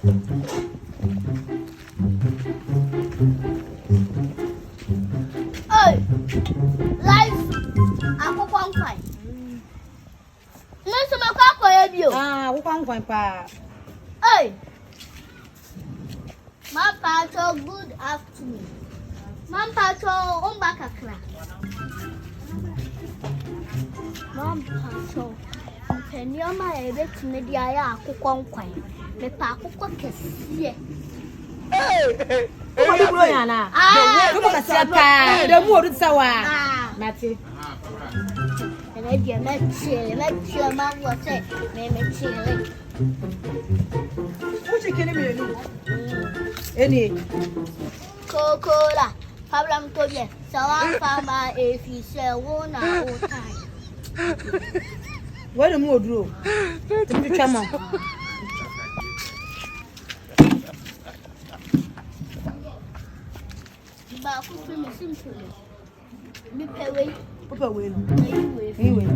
Hey, life, Akoko Nkwan. Nso makwa ebio. Akoko Nkwan pa. Hey, my pato, good afternoon. My pato, kakra. My pato, penyoma ebetime dia ya Akoko Nkwan. Me pa Akoko kesiye. Hey. Bronya na. Come on, Sapa. The more it's sawa. Mati. Me dia me chill ma wo say me chill. Who's killing me? Any Coca-Cola. Problem to be. So I'm farmer if you say one all time. What a mood, bro. Come on. But for me simply. Me pay way. Papa will. Anyway.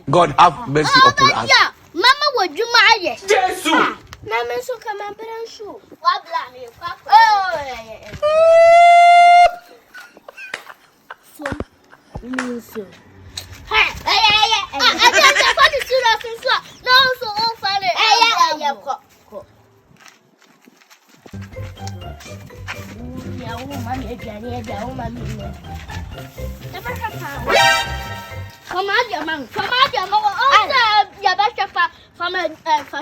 God have mercy upon us. Mama would you my Jesus. Mama so come and show. What blame you? Oh, so hey, I no, so all funny. Yeah, woman, come on, your man. Oh, your best from a man from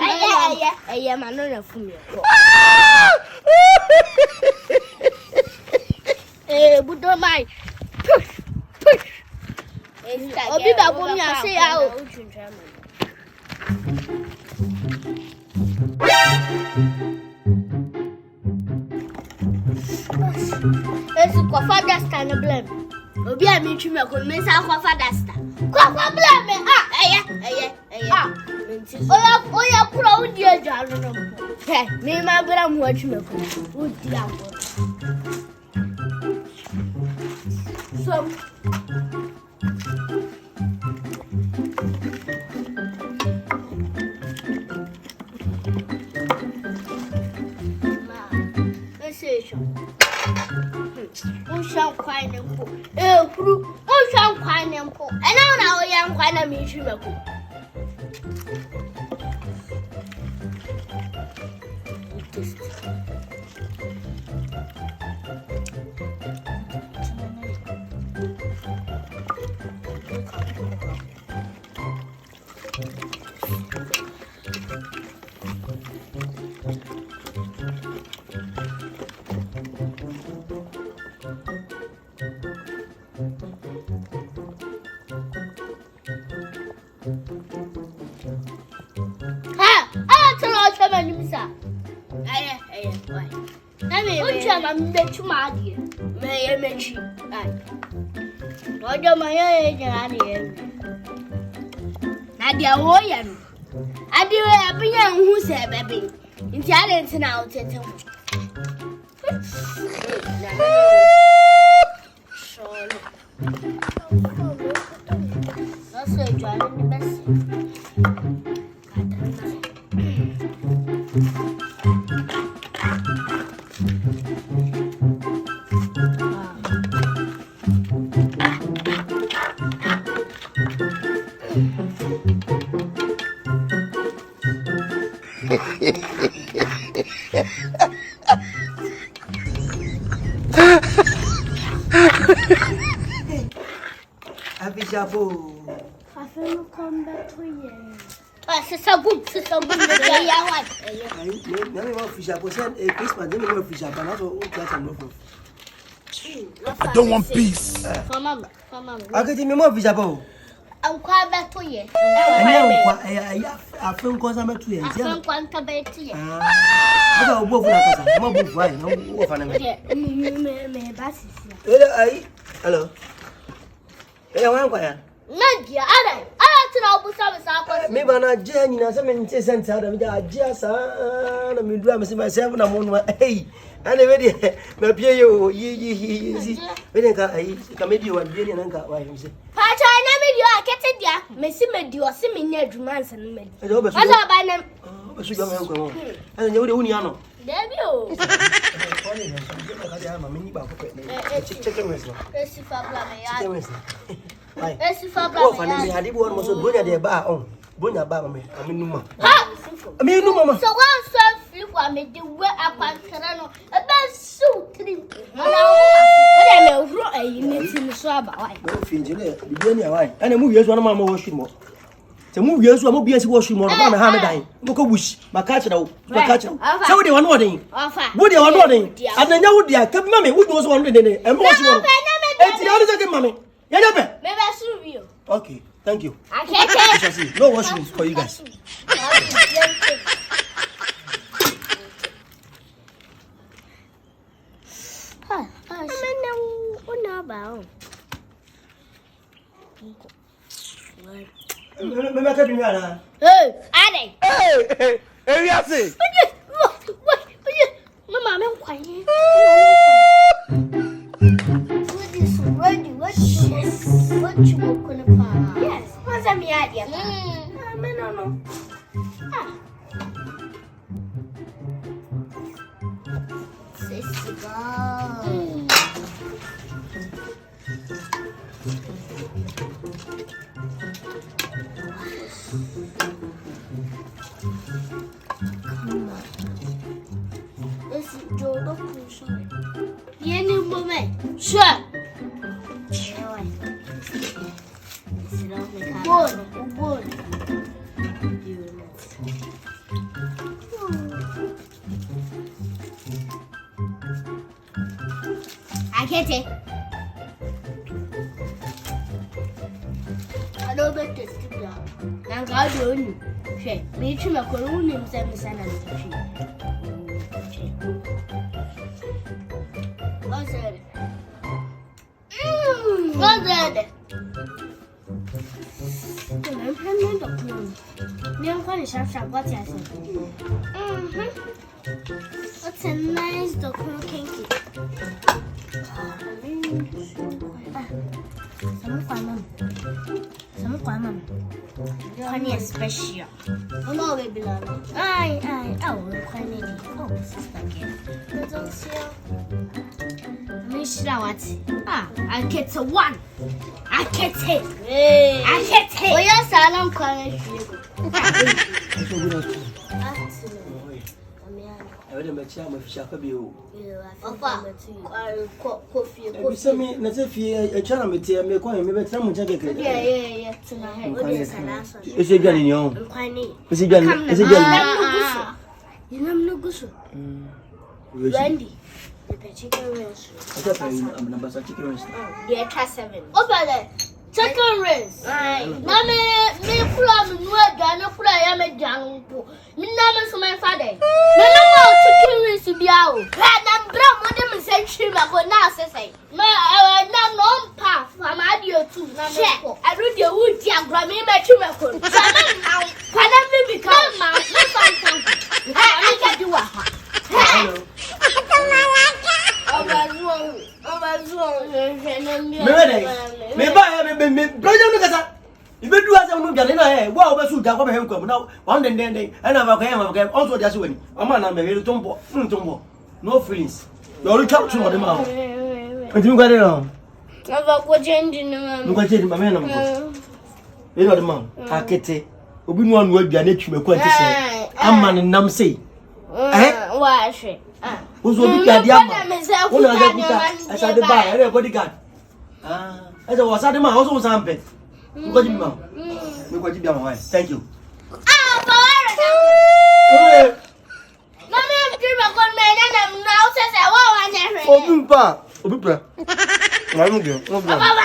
you. But don't mind. Push. I'll be back when you say out. It's a father stand a blame. Obi a me tumi ko me sa kwa father stand. Kwa blame Oya kura udi ejalo no. He, me ma bra mu atumi ko. Udi awo. So Nkwan nempo kuru hwa nkwan nempo ena na o ya nkwan na me twi mako I'm the Chumadi. May I mention? Roger, my age, Nadia Woyan. I do a young who said, baby. In talents now, tell not so driving the best. Abijabo. I feel come back to you. Sister good. Yeah, what? I don't want peace. For mama. Akete me more visible. Nkwan beto ye. I feel cause I'm to you. Nkwan ka beto ye. I got both of us. I'm both right. No, Me basi. Hello. Hey, I want to. Nadia, ara tina obusa besa akwa. Me bana je nyina se me nte sent ada me ja sa na me dua me se myself na mo no. Hey, ana we de me pie yo yi. We de ka ai ka me di wa die ni na ka wa him se. Pa cha na me di Akete dia. Me si me di o si me nya adwuma nsa no me di. Oba ba na. Oba su jama nko mo. Ana nya we de uni ano. Debi o. Esi fa bla me ya. Why? Esi fa bla Oh, me. fani me hadi bo no so Bronya de ba on. Bronya ba me aminuma. Ha! Aminuma. So one so flip wa me de we apankara no. E ba su trim. Ana o de me huro ayi ne tin so aba why? No finje le bibia ni why? Ana mu wiye so na ma mo wash mo. Se mu wiye so mo bia si wash mo no ba me ha me dan. Mo ko bush. Ma ka kira wo. Se wo de wano den. Wo de wano den. Adanya wo dia ka ma me wo do so wano den. E mo wash mo. E ti na se ma me. Ya be. Me ba su bio. Okay, thank you. Akete. No washroom for you guys. Hey, Ade. Hey, yes. Mama, I'm quiet. What you going to buy? Yes, what's a me idea? No. Sure. Good. Akete. I don't bet this to you. Now God will you. She, me too, my colonel himself, Miss Anna. What's that? What's that? What's a nice document kinky? Some Nkwan. Honey is special. Oh no, baby, no. I will find it. Oh, sister, don't see you. Miss Rawat. Akete one. Akete. Akete. Oh, yes, I don't call it. I would make sure my fish up a Beyou. Coffee. Send me, let's say, a channel material, make one, maybe some jacket. Yeah. Is it getting your own? Is it getting? You know, no good. Randy. The chicken rings. I'm number chicken rings. Yeah, try 7. Over there. Chicken rings. Mamma, me from Nuagana, I am a jungle. Minama, so my father. No chicken rings to be out. I'm brown, what them say, Chima, but now say, I no path from Adio to Namako. I read your wood, young Grammy, my Chimako. Can I become my I can do a me Bronya kasa. Ibe du asa unu bia na eh wa obesu ja ko be henko na one den and na ba kan also dia so wani ama na me we tombo no feelings you only talk to me ma ntimi kwade no ava ko change ni ma no change ma me na mo e no de ma Akete obi nu anu adua na twime ko ntise amani nam say wa hwe Uzo bi ka dia ma una ga buta asa de ba e bodyguard asa wa sa de ma o so sampe ko ji bi ma me ko ji bi ma thank you ba wa na me dream ko me na o se se wa nya hwe Obi pa. Na mu ge. Baba